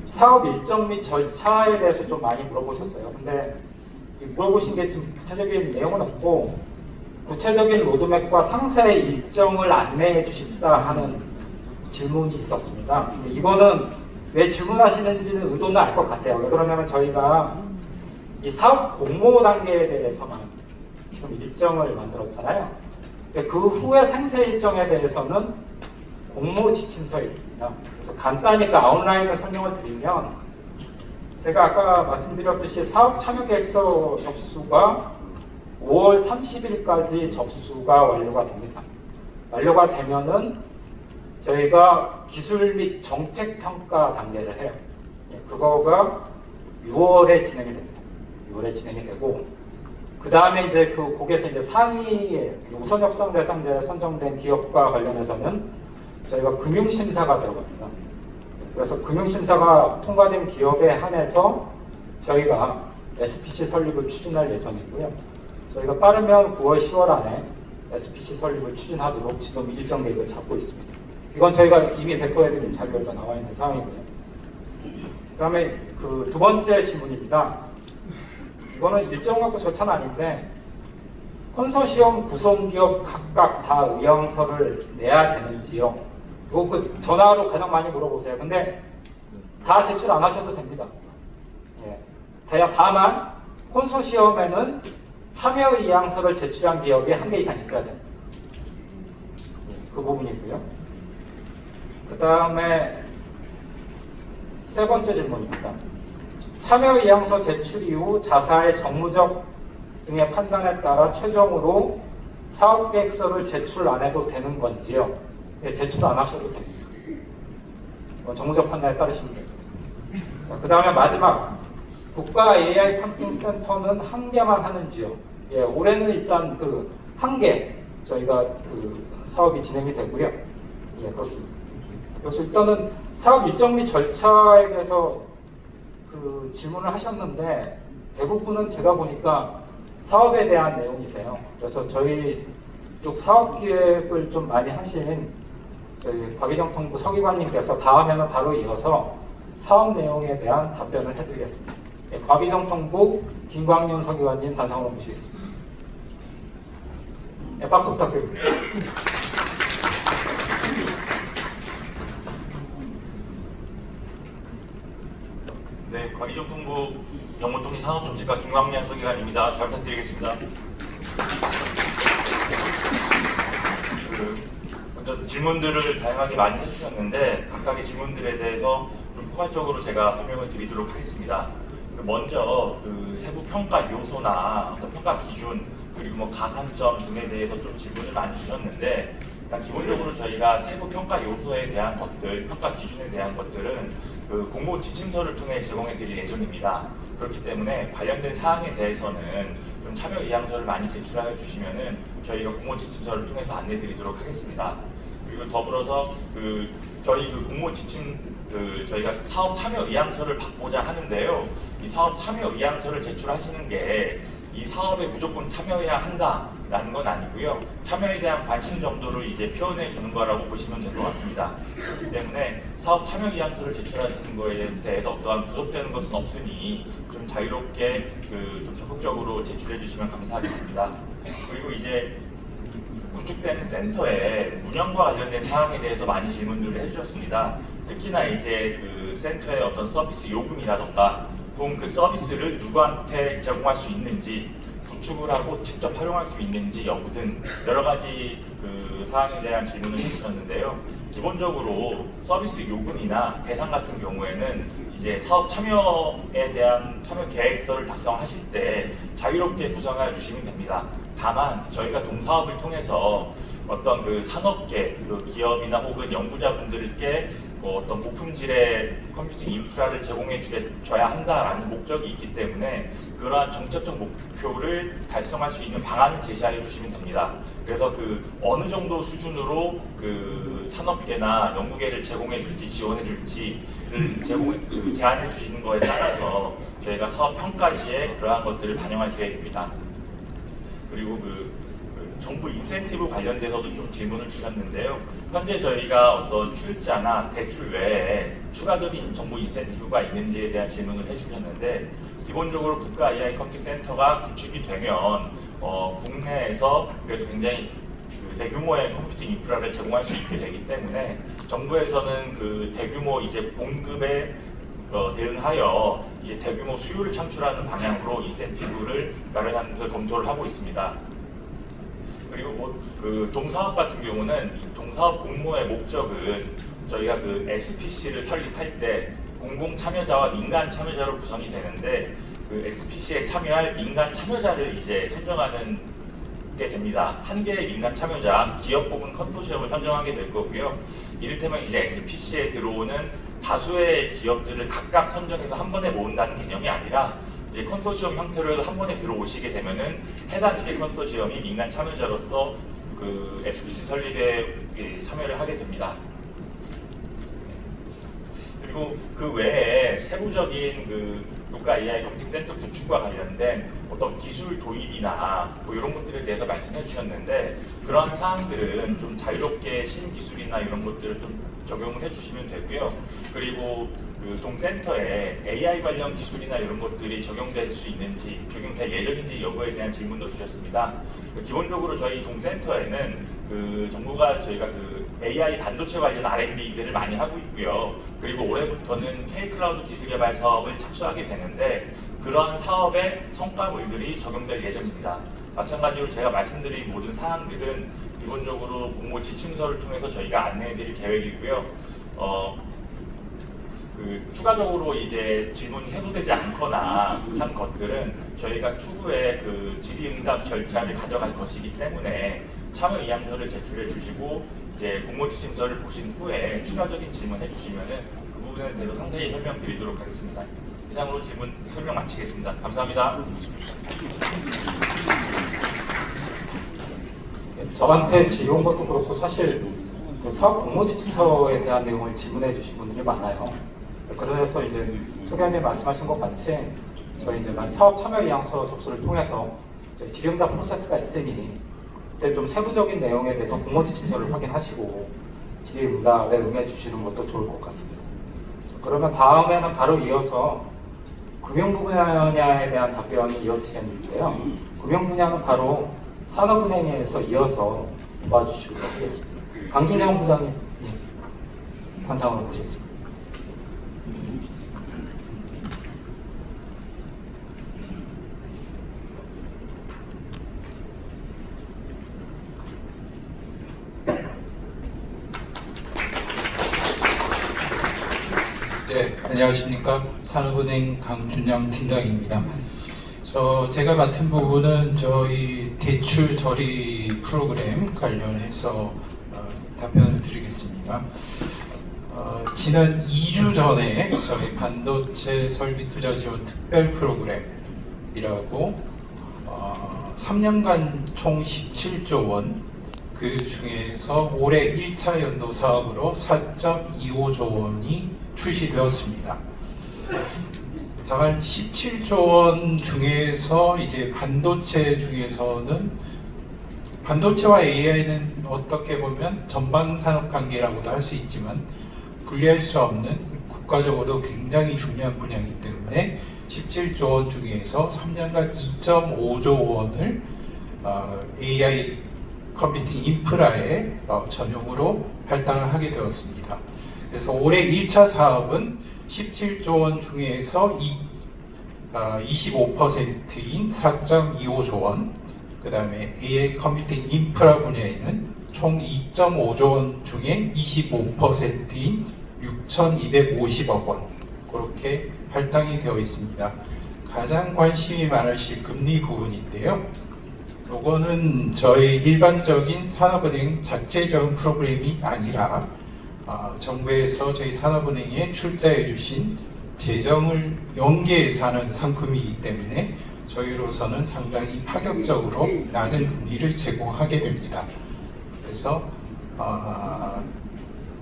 사업 일정 및 절차에 대해서 좀 많이 물어보셨어요. 근데 물어보신 게 좀 구체적인 내용은 없고 구체적인 로드맵과 상세의 일정을 안내해 주십사 하는 질문이 있었습니다. 근데 이거는 왜 질문하시는지는 의도는 알 것 같아요. 왜 그러냐면 저희가 이 사업 공모 단계에 대해서만 지금 일정을 만들었잖아요. 근데 그 후에 상세 일정에 대해서는 공모 지침서에 있습니다. 그래서 간단히 그 아웃라인을 설명을 드리면 제가 아까 말씀드렸듯이 사업 참여 계획서 접수가 5월 30일까지 접수가 완료가 됩니다. 완료가 되면은 저희가 기술 및 정책 평가 단계를 해요. 그거가 6월에 진행이 됩니다. 6월에 진행이 되고 그 다음에 이제 그 거기에서 이제 상위에 우선 협상 대상자에 선정된 기업과 관련해서는 저희가 금융심사가 들어갑니다. 그래서 금융심사가 통과된 기업에 한해서 저희가 SPC 설립을 추진할 예정이고요. 저희가 빠르면 9월, 10월 안에 SPC 설립을 추진하도록 지금 일정 계획을 잡고 있습니다. 이건 저희가 이미 배포해드린 자료에도 나와 있는 사항이고요. 그 다음에 그 두 번째 질문입니다. 이거는 일정 갖고 절차는 아닌데 컨소시엄 구성기업 각각 다 의향서를 내야 되는지요? 이거 그 전화로 가장 많이 물어보세요. 근데 다 제출 안 하셔도 됩니다. 예. 다만 컨소시엄에는 참여 의향서를 제출한 기업이 1개 이상 있어야 됩니다. 그 부분이고요. 그 다음에 세 번째 질문입니다. 참여 의향서 제출 이후 자사의 정무적 등의 판단에 따라 최종으로 사업계획서를 제출 안 해도 되는 건지요? 예, 제출도 안 하셔도 됩니다. 정무적 판단에 따르시면 됩니다. 그 다음에 마지막 국가 AI 팜핑 센터는 1개만 하는지요? 예, 올해는 일단 그 1개 저희가 그 사업이 진행이 되고요. 예, 그렇습니다. 그래서 일단은 사업 일정 및 절차에 대해서 그 질문을 하셨는데 대부분은 제가 보니까 사업에 대한 내용이세요. 그래서 저희 쪽 사업 기획을 좀 많이 하신 저희 박희정 통부 서기관님께서 다음에는 바로 이어서 사업 내용에 대한 답변을 해드리겠습니다. 예, 박희정 통부 김광윤 서기관님 단상으로 모시겠습니다. 예, 박수 부탁드립니다. 네, 박희정 통부 정보통신 산업정책과 김광년 서기관입니다. 잘 부탁드리겠습니다. 먼저 질문들을 다양하게 많이 해주셨는데 각각의 질문들에 대해서 좀 포괄적으로 제가 설명을 드리도록 하겠습니다. 먼저 그 세부 평가 요소나 어떤 평가 기준 그리고 뭐 가산점 등에 대해서 좀 질문을 많이 주셨는데 일단 기본적으로 저희가 세부 평가 요소에 대한 것들, 평가 기준에 대한 것들은 그 공모 지침서를 통해 제공해 드릴 예정입니다. 그렇기 때문에 관련된 사항에 대해서는 좀 참여 의향서를 많이 제출하여 주시면은 저희가 공모 지침서를 통해서 안내 드리도록 하겠습니다. 그리고 더불어서 저희 공모 지침 저희가 사업 참여 의향서를 받고자 하는데요. 이 사업 참여 의향서를 제출하시는 게 이 사업에 무조건 참여해야 한다라는 건 아니고요. 참여에 대한 관심 정도를 이제 표현해 주는 거라고 보시면 될 것 같습니다. 그렇기 때문에 사업 참여 의향서를 제출하시는 거에 대해서 어떠한 부족되는 것은 없으니 좀 자유롭게 좀 적극적으로 제출해 주시면 감사하겠습니다. 그리고 이제 구축되는 센터의 운영과 관련된 사항에 대해서 많이 질문들을 해주셨습니다. 특히나 이제 그 센터의 어떤 서비스 요금이라던가 또 그 서비스를 누구한테 제공할 수 있는지, 구축을 하고 직접 활용할 수 있는지 여부 등 여러 가지 그 사항에 대한 질문을 해주셨는데요. 기본적으로 서비스 요금이나 대상 같은 경우에는 이제 사업 참여에 대한 참여 계획서를 작성하실 때 자유롭게 구성해 주시면 됩니다. 다만 저희가 동사업을 통해서 어떤 그 산업계, 그 기업이나 혹은 연구자분들께 어떤 고품질의 컴퓨팅 인프라를 제공해 줘야 한다라는 목적이 있기 때문에 그러한 정책적 목표를 달성할 수 있는 방안을 제시해 주시면 됩니다. 그래서 그 어느 정도 수준으로 그 산업계나 연구계를 제공해 줄지 지원해 줄지를 제안해 주시는 거에 따라서 저희가 사업 평가 시에 그러한 것들을 반영할 계획입니다. 그리고 정부 인센티브 관련돼서도 좀 질문을 주셨는데요. 현재 저희가 어떤 출자나 대출 외에 추가적인 정부 인센티브가 있는지에 대한 질문을 해주셨는데, 기본적으로 국가 AI 컴퓨팅 센터가 구축이 되면 국내에서 그래도 굉장히 대규모의 컴퓨팅 인프라를 제공할 수 있게 되기 때문에 정부에서는 그 대규모 이제 공급에 대응하여 이제 대규모 수요를 창출하는 방향으로 인센티브를 마련하는 것을 검토를 하고 있습니다. 그리고 그 동사업 같은 경우는 이 동사업 공모의 목적은 저희가 그 SPC를 설립할 때 공공 참여자와 민간 참여자로 구성이 되는데, 그 SPC에 참여할 민간 참여자를 이제 선정하는 게 됩니다. 한 개의 민간 참여자, 기업 혹은 컨소시엄을 선정하게 될 거고요. 이를테면 이제 SPC에 들어오는 다수의 기업들을 각각 선정해서 한 번에 모은다는 개념이 아니라, 이제 컨소시엄 형태로 한 번에 들어오시게 되면은 해당 이제 컨소시엄이 민간 참여자로서 그 SPC 설립에 참여를 하게 됩니다. 그리고 그 외에 세부적인 그 국가 AI 컴퓨팅 센터 구축과 관련된 어떤 기술 도입이나 뭐 이런 것들에 대해서 말씀해 주셨는데, 그런 사항들은 좀 자유롭게 신기술이나 이런 것들을 좀 적용을 해주시면 되고요. 그리고 그 동센터에 AI 관련 기술이나 이런 것들이 적용될 수 있는지, 적용될 예정인지 여부에 대한 질문도 주셨습니다. 기본적으로 저희 동센터에는 그 정부가 저희가 그 AI 반도체 관련 R&D들을 많이 하고 있고요. 그리고 올해부터는 K-클라우드 기술개발 사업을 착수하게 되는데, 그런 사업의 성과물들이 적용될 예정입니다. 마찬가지로 제가 말씀드린 모든 사항들은 기본적으로 공모 지침서를 통해서 저희가 안내해드릴 계획이고요. 그 추가적으로 이제 질문이 해소되지 않거나 한 것들은 저희가 추후에 그 질의응답 절차를 가져갈 것이기 때문에 참여 의향서를 제출해 주시고 이제 공모지침서를 보신 후에 추가적인 질문 해주시면은 그 부분에 대해서 상세히 설명드리도록 하겠습니다. 이상으로 질문 설명 마치겠습니다. 감사합니다. 저한테 질의온 것도 그렇고 사실 그 사업 공모지침서에 대한 내용을 질문해 주신 분들이 많아요. 그래서 이제 소장님 말씀하신 것 같이 저희 이제 사업 참여 의향서 접수를 통해서 질의응답 프로세스가 있으니 그때 좀 세부적인 내용에 대해서 공모지침서를 확인하시고 질의응답에 응해 주시는 것도 좋을 것 같습니다. 그러면 다음에는 바로 이어서 금융 분야에 대한 답변이 이어지겠는데요. 금융 분야는 바로 산업은행에서 이어서 도와주시도록 하겠습니다. 강준영 부장님 현상으로 모시겠습니다. 네, 안녕하십니까. 산업은행 강준영 팀장입니다. 제가 맡은 부분은 저희 대출 처리 프로그램 관련해서 답변을 드리겠습니다. 지난 2주 전에 저희 반도체 설비 투자 지원 특별 프로그램이라고 3년간 총 17조 원, 그 중에서 올해 1차 연도 사업으로 4.25조 원이 출시되었습니다. 다만 17조 원 중에서 이제 반도체 중에서는 반도체와 AI는 어떻게 보면 전방 산업 관계라고도 할 수 있지만 분리할 수 없는 국가적으로도 굉장히 중요한 분야이기 때문에 17조 원 중에서 3년간 2.5조 원을 AI 컴퓨팅 인프라에 전용으로 할당을 하게 되었습니다. 그래서 올해 1차 사업은 17조 원 중에서 25%인 4.25조 원, 그 다음에 AI 컴퓨팅 인프라 분야에는 총 2.5조 원 중에 25%인 6,250억 원, 그렇게 할당이 되어 있습니다. 가장 관심이 많으실 금리 부분인데요. 요거는 저희 일반적인 산업은행 자체적인 프로그램이 아니라 정부에서 저희 산업은행에 출자해 주신 재정을 연계해서 하는 상품이기 때문에 저희로서는 상당히 파격적으로 낮은 금리를 제공하게 됩니다. 그래서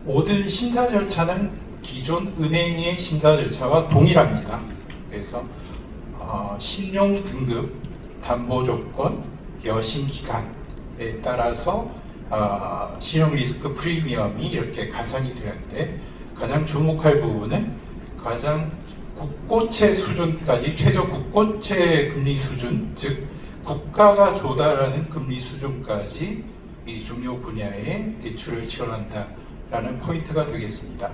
모든 심사 절차는 기존 은행의 심사 절차와 동일합니다. 그래서 신용 등급, 담보 조건, 여신 기간, 따라서 신용 리스크 프리미엄이 이렇게 가산이 되는데, 가장 주목할 부분은 가장 국고채 수준까지, 최저 국고채 금리 수준, 즉 국가가 조달하는 금리 수준까지 이 중요 분야에 대출을 지원한다라는 포인트가 되겠습니다.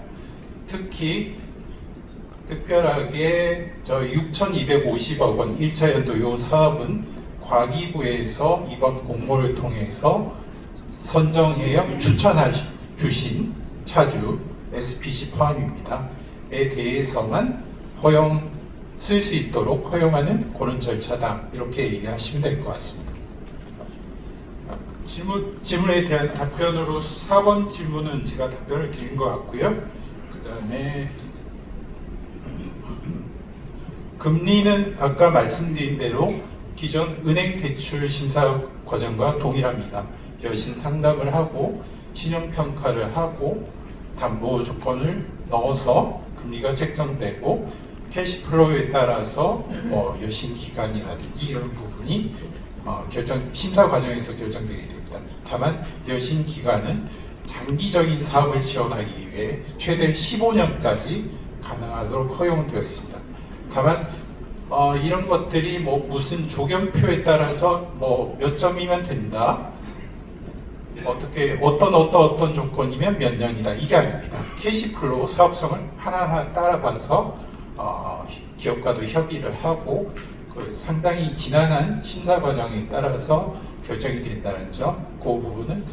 특별하게 저 6,250억 원 1차 연도 요 사업은 과기부에서 이번 공모를 통해서 선정해서 추천해 주신 차주 SPC 포함입니다. 에 대해서만 쓸 수 있도록 허용하는 그런 절차다, 이렇게 이해하시면 될 것 같습니다. 질문에 대한 답변으로 4번 질문은 제가 답변을 드린 것 같고요. 그 다음에 금리는 아까 말씀드린 대로 기존 은행 대출 심사 과정과 동일합니다. 여신 상담을 하고 신용평가를 하고 담보 조건을 넣어서 금리가 책정되고 캐시플로우에 따라서 여신 기간이라든지 이런 부분이 심사 과정에서 결정되게 됩니다. 다만 여신 기간은 장기적인 사업을 지원하기 위해 최대 15년까지 가능하도록 허용되어 있습니다. 다만 이런 것들이 무슨 조견표에 따라서 몇 점이면 된다, 어떤 조건이면 몇 년이다, 이게 아닙니다. 캐시플로우 사업성을 하나하나 따라가서 기업과도 협의를 하고 상당히 지난한 심사 과정에 따라서 결정이 된다는 점, 그 부분은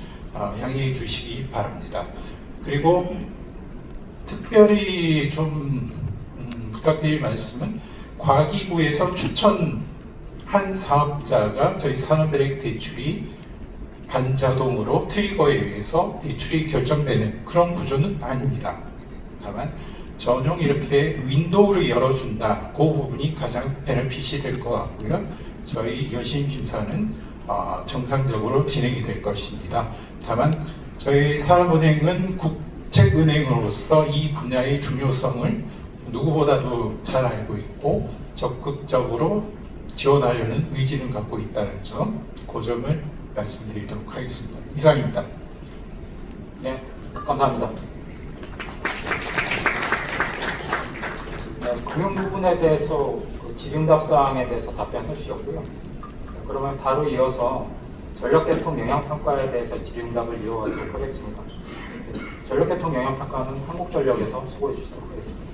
양해해 주시기 바랍니다. 그리고 특별히 좀 부탁드릴 말씀은, 과기부에서 추천한 사업자가 저희 산업은행 대출이 반자동으로 트리거에 의해서 대출이 결정되는 그런 구조는 아닙니다. 다만 전용 이렇게 윈도우를 열어준다, 그 부분이 가장 베네핏이 될 것 같고요. 저희 여신 심사는 정상적으로 진행이 될 것입니다. 다만 저희 산업은행은 국책은행으로서 이 분야의 중요성을 누구보다도 잘 알고 있고 적극적으로 지원하려는 의지는 갖고 있다는 점, 그 점을 말씀드리도록 하겠습니다. 이상입니다. 네, 감사합니다. 네, 금융 부분에 대해서 질의응답 사항에 대해서 답변해 주셨고요. 그러면 바로 이어서 전력계통 영향평가에 대해서 질의응답을 이어가도록 하겠습니다. 전력계통 영향평가는 한국전력에서 수고해 주시도록 하겠습니다.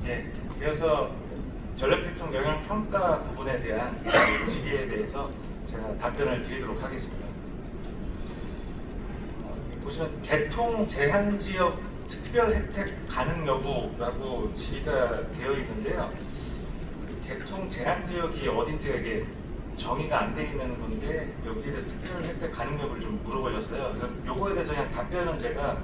네, 이어서 전력계통 영향평가 부분에 대한 질의에 대해서 제가 답변을 드리도록 하겠습니다. 보시면 개통 제한 지역 특별 혜택 가능 여부라고 질의가 되어 있는데요. 개통 제한 지역이 어딘지가 이게 정의가 안 되어 있는 건데, 여기에 대해서 특별 혜택 가능 여부를 좀 물어보셨어요. 그래서 요거에 대해서 그냥 답변은 제가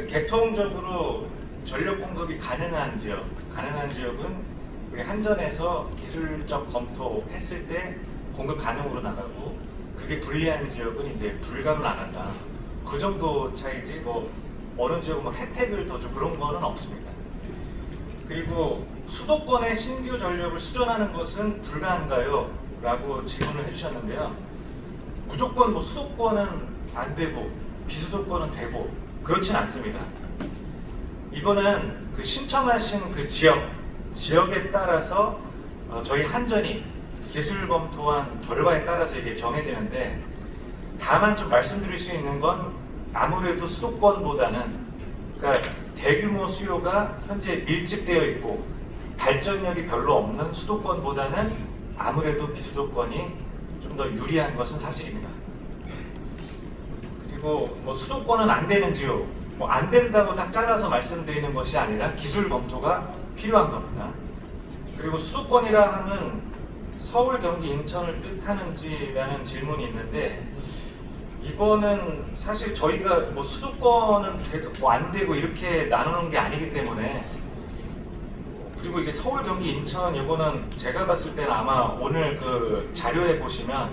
개통적으로 전력 공급이 가능한 지역은 우리 한전에서 기술적 검토했을 때 공급 가능으로 나가고, 그게 불리한 지역은 이제 불가로 나간다. 그 정도 차이지 어느 지역은 혜택을 더 줘, 그런 거는 없습니다. 그리고 수도권에 신규 전력을 수전하는 것은 불가한가요? 라고 질문을 해주셨는데요. 무조건 수도권은 안 되고 비수도권은 되고 그렇진 않습니다. 이거는 신청하신 그 지역에 따라서 저희 한전이 기술 검토한 결과에 따라서 이게 정해지는데, 다만 좀 말씀드릴 수 있는 건 아무래도 수도권보다는, 그러니까 대규모 수요가 현재 밀집되어 있고 발전력이 별로 없는 수도권보다는 아무래도 비수도권이 좀 더 유리한 것은 사실입니다. 그리고 수도권은 안 되는 지역, 안 된다고 딱 잘라서 말씀드리는 것이 아니라 기술 검토가 필요한 겁니다. 그리고 수도권이라 하면 서울, 경기, 인천을 뜻하는지라는 질문이 있는데, 이거는 사실 저희가 수도권은 안 되고 이렇게 나누는 게 아니기 때문에, 그리고 이게 서울, 경기, 인천 이거는 제가 봤을 때는 아마 오늘 그 자료에 보시면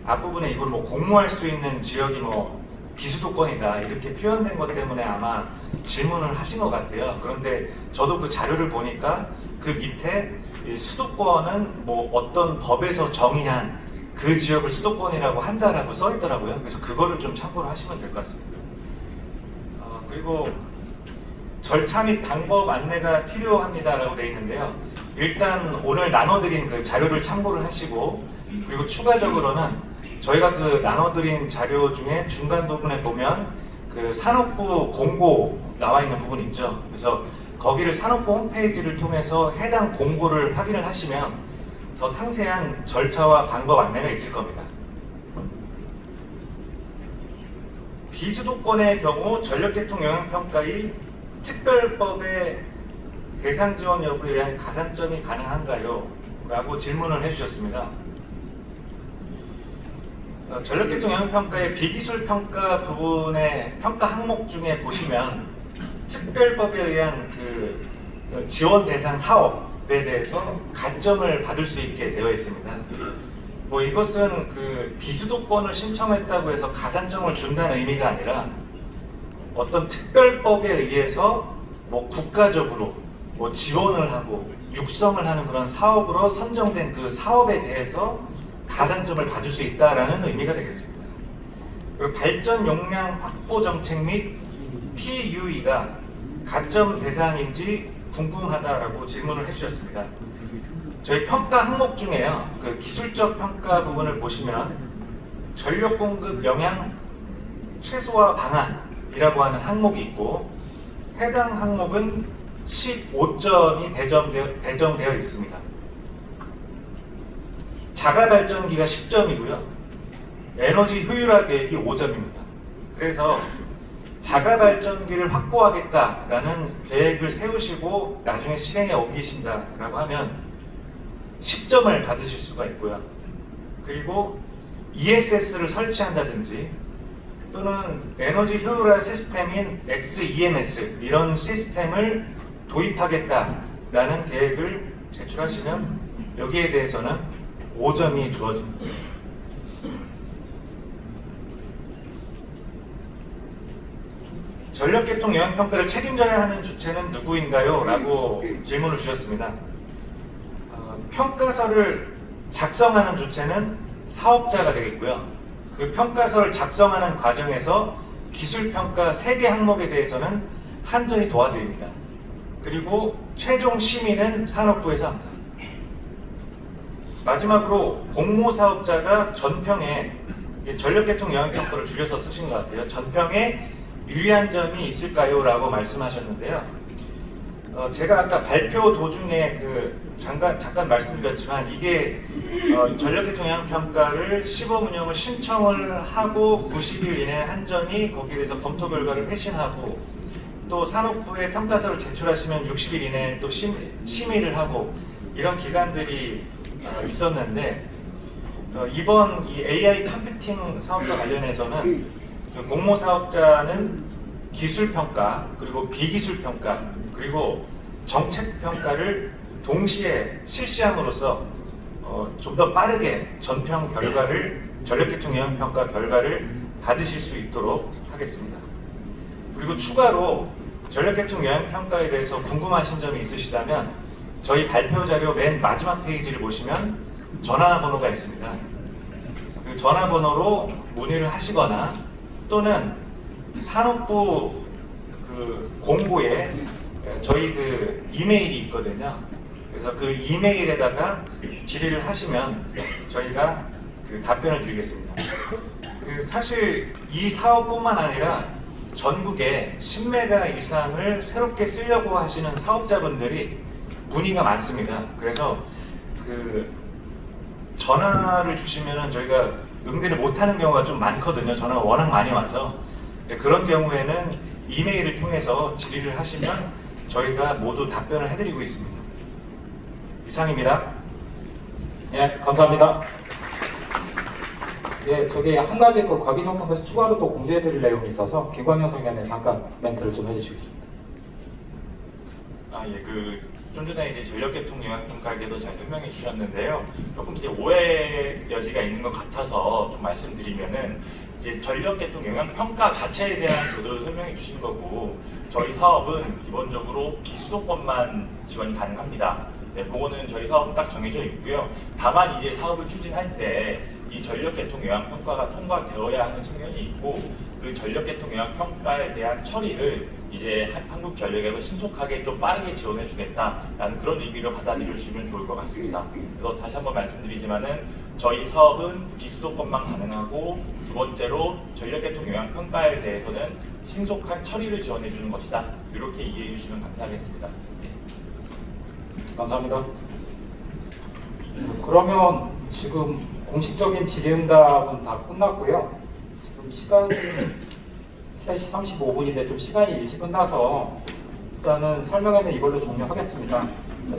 앞부분에 이걸 뭐 공모할 수 있는 지역이 뭐 비수도권이다 이렇게 표현된 것 때문에 아마 질문을 하신 것 같아요. 그런데 저도 그 자료를 보니까 그 밑에 이 수도권은 뭐 어떤 법에서 정의한 그 지역을 수도권이라고 한다라고 써 있더라고요. 그래서 그거를 좀 참고를 하시면 될 것 같습니다. 그리고 절차 및 방법 안내가 필요합니다라고 되어 있는데요. 일단 오늘 나눠드린 그 자료를 참고를 하시고, 그리고 추가적으로는 저희가 그 나눠드린 자료 중에 중간 부분에 보면 그 산업부 공고 나와 있는 부분이 있죠. 그래서 거기를 산업부 홈페이지를 통해서 해당 공고를 확인을 하시면 더 상세한 절차와 방법 안내가 있을 겁니다. 비수도권의 경우 전력계통 영향평가의 특별법의 대상 지원 여부에 대한 가산점이 가능한가요? 라고 질문을 해주셨습니다. 전력계통 영향평가의 비기술 평가 부분의 평가 항목 중에 보시면 특별법에 의한 그 지원 대상 사업에 대해서 가점을 받을 수 있게 되어 있습니다. 뭐 이것은 그 비수도권을 신청했다고 해서 가산점을 준다는 의미가 아니라 어떤 특별법에 의해서 뭐 국가적으로 뭐 지원을 하고 육성을 하는 그런 사업으로 선정된 그 사업에 대해서 가산점을 받을 수 있다라는 의미가 되겠습니다. 그리고 발전 용량 확보 정책 및 PUE가 가점 대상인지 궁금하다라고 질문을 해주셨습니다. 저희 평가 항목 중에요, 그 기술적 평가 부분을 보시면 전력 공급 영향 최소화 방안이라고 하는 항목이 있고, 해당 항목은 15점이 배정되어 있습니다. 자가 발전기가 10점이고요. 에너지 효율화 계획이 5점입니다. 그래서 자가 발전기를 확보하겠다라는 계획을 세우시고 나중에 실행에 옮기신다라고 하면 10점을 받으실 수가 있고요. 그리고 ESS를 설치한다든지 또는 에너지 효율화 시스템인 XEMS 이런 시스템을 도입하겠다라는 계획을 제출하시면 여기에 대해서는 5점이 주어집니다. 전력계통 영향평가를 책임져야 하는 주체는 누구인가요? 라고 질문을 주셨습니다. 평가서를 작성하는 주체는 사업자가 되겠고요. 그 평가서를 작성하는 과정에서 기술평가 3개 항목에 대해서는 한전이 도와드립니다. 그리고 최종 심의는 산업부에서 합니다. 마지막으로 공모사업자가 전평에 전력계통 영향평가를 줄여서 쓰신 것 같아요. 전평에 유리한 점이 있을까요? 라고 말씀하셨는데요. 제가 아까 발표 도중에 잠깐 말씀드렸지만 이게 전력계통 영향평가를 시범 운영을 신청을 하고 90일 이내에 한전이 거기에 대해서 검토 결과를 회신하고 또 산업부에 평가서를 제출하시면 60일 이내에 또 심의를 하고 이런 기간들이 있었는데 이번 이 AI 컴퓨팅 사업과 관련해서는 공모 사업자는 기술 평가 그리고 비기술 평가 그리고 정책 평가를 동시에 실시함으로써 좀 더 빠르게 전평 결과를 전력계통 영향평가 결과를 받으실 수 있도록 하겠습니다. 그리고 추가로 전력계통 영향평가에 대해서 궁금하신 점이 있으시다면 저희 발표 자료 맨 마지막 페이지를 보시면 전화번호가 있습니다. 그 전화번호로 문의를 하시거나 또는 산업부 그 공고에 저희 그 이메일이 있거든요. 그래서 그 이메일에다가 질의를 하시면 저희가 그 답변을 드리겠습니다. 그 사실 이 사업뿐만 아니라 전국에 10메가 이상을 새롭게 쓰려고 하시는 사업자분들이 문의가 많습니다. 그래서 그 전화를 주시면은 저희가 응대를 못하는 경우가 좀 많거든요. 전화가 워낙 많이 와서 그런 경우에는 이메일을 통해서 질의를 하시면 저희가 모두 답변을 해드리고 있습니다. 이상입니다. 예, 감사합니다. 예, 저기 한 가지 그 과기정통에서 추가로 또 공지해드릴 내용이 있어서 김광현 성위원님 잠깐 멘트를 좀 해주시겠습니다. 예, 그 좀 전에 이제 전력계통 영향평가에 대해서 잘 설명해 주셨는데요. 조금 이제 오해 여지가 있는 것 같아서 좀 말씀드리면은 이제 전력계통 영향평가 자체에 대한 제도를 설명해 주신 거고 저희 사업은 기본적으로 비수도권만 지원이 가능합니다. 네, 그거는 저희 사업은 딱 정해져 있고요. 다만 이제 사업을 추진할 때 이 전력계통 영향평가가 통과되어야 하는 측면이 있고 그 전력계통 영향평가에 대한 처리를 이제 한국전력에서 신속하게 좀 빠르게 지원해 주겠다라는 그런 의미로 받아들여주시면 좋을 것 같습니다. 그래서 다시 한번 말씀드리지만은 저희 사업은 비수도권만 가능하고 두 번째로 전력계통 영향평가에 대해서는 신속한 처리를 지원해 주는 것이다. 이렇게 이해해 주시면 감사하겠습니다. 네. 감사합니다. 그러면 지금 공식적인 질의응답은 다 끝났고요. 지금 시간이 3시 35분인데 좀 시간이 일찍 끝나서 일단은 설명회는 이걸로 종료하겠습니다.